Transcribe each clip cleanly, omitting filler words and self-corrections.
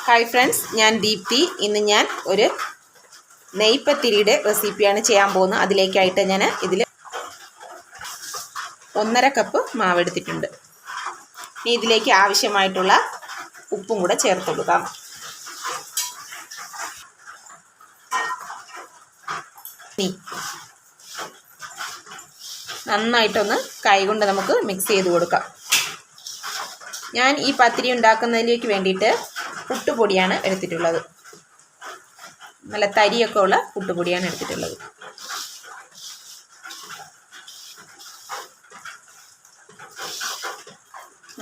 Hi friends, ഞാൻ ദീപ്തി. ഇന്ന് ഞാൻ ഒരു നെയ്പത്തിരിയുടെ റെസിപ്പിയാണ് ചെയ്യാൻ പോകുന്നത്. അതിലേക്കായിട്ട് ഞാൻ ഇതിൽ 1.5 കപ്പ് മാവ് എടുത്തിട്ടുണ്ട്. ഇനി ഇതിലേക്ക് ആവശ്യമായിട്ടുള്ള ഉപ്പും കൂടെ ചേർത്ത് കൊടുക്കാം. നന്നായിട്ടൊന്ന് കൈകൊണ്ട് നമുക്ക് മിക്സ് ചെയ്ത് കൊടുക്കാം. ഞാൻ ഈ പത്തിരി ഉണ്ടാക്കുന്നതിലേക്ക് വേണ്ടിയിട്ട് പുട്ടുപൊടിയാണ് എടുത്തിട്ടുള്ളത്. നല്ല തരിയൊക്കെ ഉള്ള പുട്ടുപൊടിയാണ് എടുത്തിട്ടുള്ളത്.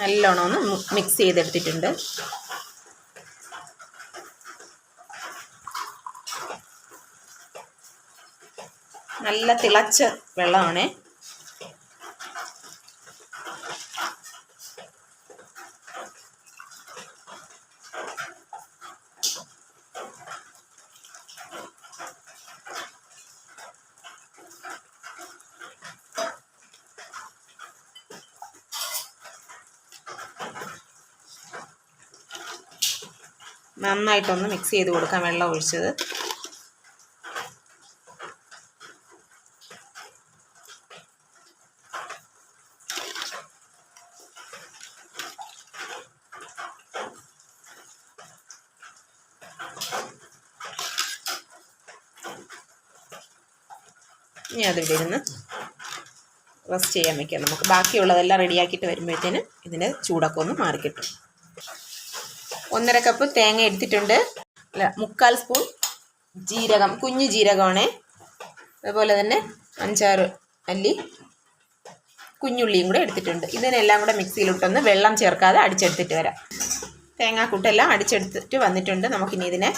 നല്ലോണം ഒന്ന് മിക്സ് ചെയ്തെടുത്തിട്ടുണ്ട്. നല്ല തിളച്ച വെള്ളമാണ്. നന്നായിട്ടൊന്ന് മിക്സ് ചെയ്ത് കൊടുക്കാം വെള്ളം ഒഴിച്ചത്. ഇനി അതിവിടെ ഇരുന്ന് റെസ്റ്റ് ചെയ്യാൻ വയ്ക്കാം. നമുക്ക് ബാക്കിയുള്ളതെല്ലാം റെഡിയാക്കിയിട്ട് വരുമ്പോഴത്തേന് ഇതിൻ്റെ ചൂടൊക്കെ ഒന്ന് മാറിക്കിട്ടും. 1.5 കപ്പ് തേങ്ങ എടുത്തിട്ടുണ്ട്. 3/4 സ്പൂൺ ജീരകം, കുഞ്ഞു ജീരകമാണ്. അതുപോലെ തന്നെ 5-6 അല്ലി കുഞ്ഞുള്ളിയും കൂടെ എടുത്തിട്ടുണ്ട്. ഇതിനെല്ലാം കൂടെ മിക്സിയിലിട്ടൊന്ന് വെള്ളം ചേർക്കാതെ അടിച്ചെടുത്തിട്ട് വരാം. തേങ്ങാക്കൂട്ടെല്ലാം അടിച്ചെടുത്തിട്ട് വന്നിട്ടുണ്ട്. നമുക്കിനി ഇതിനെ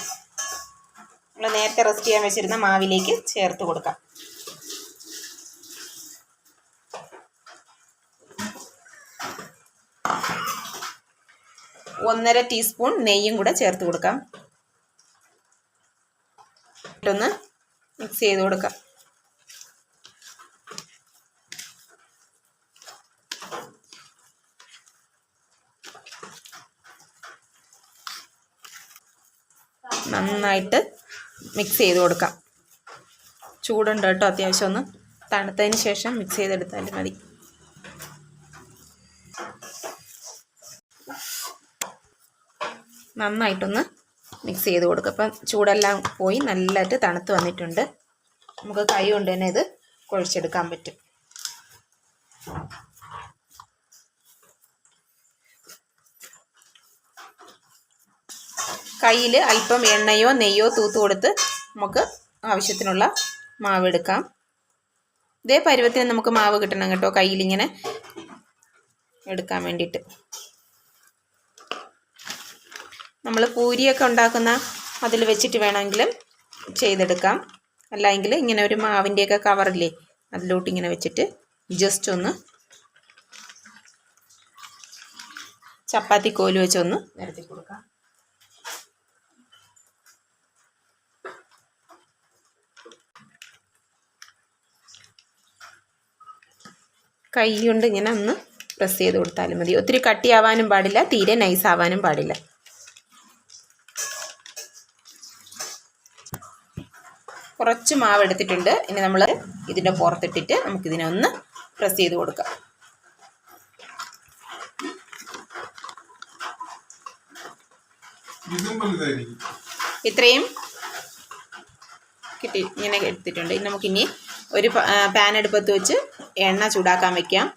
നമ്മൾ നേരത്തെ റെസ്റ്റ് ചെയ്യാൻ വെച്ചിരുന്ന മാവിലേക്ക് ചേർത്ത് കൊടുക്കാം. 1.5 ടീസ്പൂൺ നെയ്യും കൂടെ ചേർത്ത് കൊടുക്കാം. ഒന്ന് മിക്സ് ചെയ്ത് കൊടുക്കാം. നന്നായിട്ട് മിക്സ് ചെയ്ത് കൊടുക്കാം. ചൂടുണ്ട് കേട്ടോ, അത്യാവശ്യം ഒന്ന് തണുത്തതിന് ശേഷം മിക്സ് ചെയ്തെടുത്താലും മതി. നന്നായിട്ടൊന്ന് മിക്സ് ചെയ്ത് കൊടുക്കുക. അപ്പം ചൂടെല്ലാം പോയി നല്ലതായിട്ട് തണുത്ത് വന്നിട്ടുണ്ട്. നമുക്ക് കൈ കൊണ്ട് തന്നെ ഇത് കുഴച്ചെടുക്കാൻ പറ്റും. കയ്യിൽ അല്പം എണ്ണയോ നെയ്യോ തൂത്ത് കൊടുത്ത് നമുക്ക് ആവശ്യത്തിനുള്ള മാവ് എടുക്കാം. ഇതേ പരുവത്തിന് നമുക്ക് മാവ് കിട്ടണം കേട്ടോ, കയ്യിലിങ്ങനെ എടുക്കാൻ വേണ്ടിയിട്ട്. നമ്മൾ പൂരിയൊക്കെ ഉണ്ടാക്കുന്ന അതിൽ വെച്ചിട്ട് വേണമെങ്കിലും ചെയ്തെടുക്കാം. അല്ലെങ്കിൽ ഇങ്ങനെ ഒരു മാവിൻ്റെയൊക്കെ കവറില്ലേ, അതിലോട്ട് ഇങ്ങനെ വെച്ചിട്ട് ജസ്റ്റ് ഒന്ന് ചപ്പാത്തി കോല് വെച്ചൊന്ന് നിരത്തി കൊടുക്കാം. കൈ കൊണ്ട് ഇങ്ങനെ ഒന്ന് പ്രസ് ചെയ്ത് കൊടുത്താലും മതി. ഒത്തിരി കട്ടിയാവാനും പാടില്ല, തീരെ നൈസ് ആവാനും പാടില്ല. കുറച്ച് മാവ് എടുത്തിട്ടുണ്ട്. ഇനി നമ്മൾ ഇതിൻ്റെ പുറത്തിട്ടിട്ട് നമുക്കിതിനെ ഒന്ന് പ്രസ് ചെയ്ത് കൊടുക്കാം. ഇത്രയും കിട്ടി, ഇങ്ങനെ എടുത്തിട്ടുണ്ട്. ഇനി നമുക്കിനി ഒരു പാൻ അടുപ്പത്ത് വെച്ച് എണ്ണ ചൂടാക്കാൻ വയ്ക്കാം.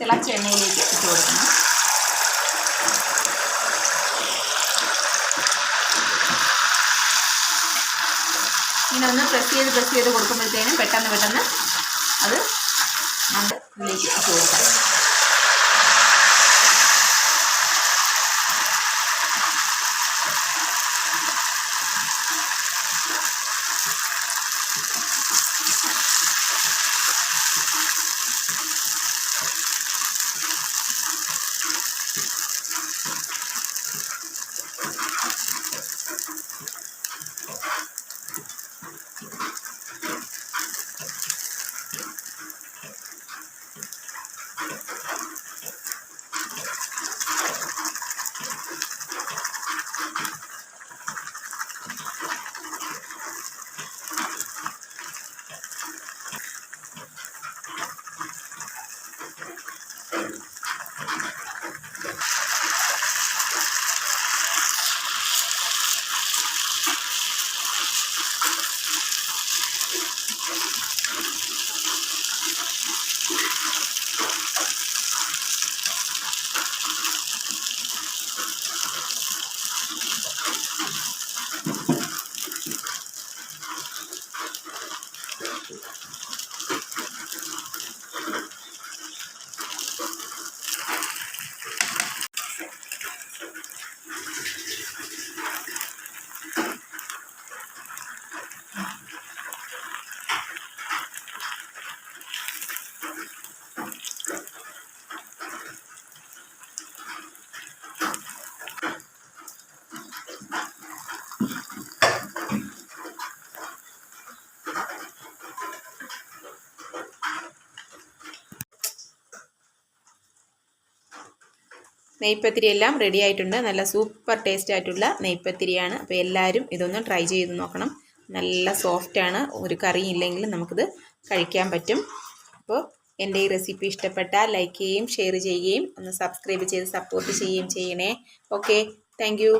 തിളച്ച എണ്ണയിലേക്ക് ഇട്ട് കൊടുക്കണം. ഇങ്ങനെ ഒന്ന് പ്രസ് ചെയ്ത് കൊടുക്കുമ്പോഴത്തേനും പെട്ടെന്ന് അത് നമ്മൾ ഇതിലേക്ക് ഇട്ട് കൊടുക്കാം. നെയ്പ്പത്തിരി എല്ലാം റെഡി ആയിട്ടുണ്ട്. നല്ല സൂപ്പർ ടേസ്റ്റ് ആയിട്ടുള്ള നെയ്പ്പത്തിരിയാണ്. അപ്പോൾ എല്ലാവരും ഇതൊന്ന് ട്രൈ ചെയ്ത് നോക്കണം. നല്ല സോഫ്റ്റാണ്. ഒരു കറിയും ഇല്ലെങ്കിലും നമുക്കിത് കഴിക്കാൻ പറ്റും. അപ്പോൾ എൻ്റെ ഈ റെസിപ്പി ഇഷ്ടപ്പെട്ടാൽ ലൈക്ക് ചെയ്യുകയും ഷെയർ ചെയ്യുകയും ഒന്ന് സബ്സ്ക്രൈബ് ചെയ്ത് സപ്പോർട്ട് ചെയ്യുകയും ചെയ്യണേ. Okay, thank you.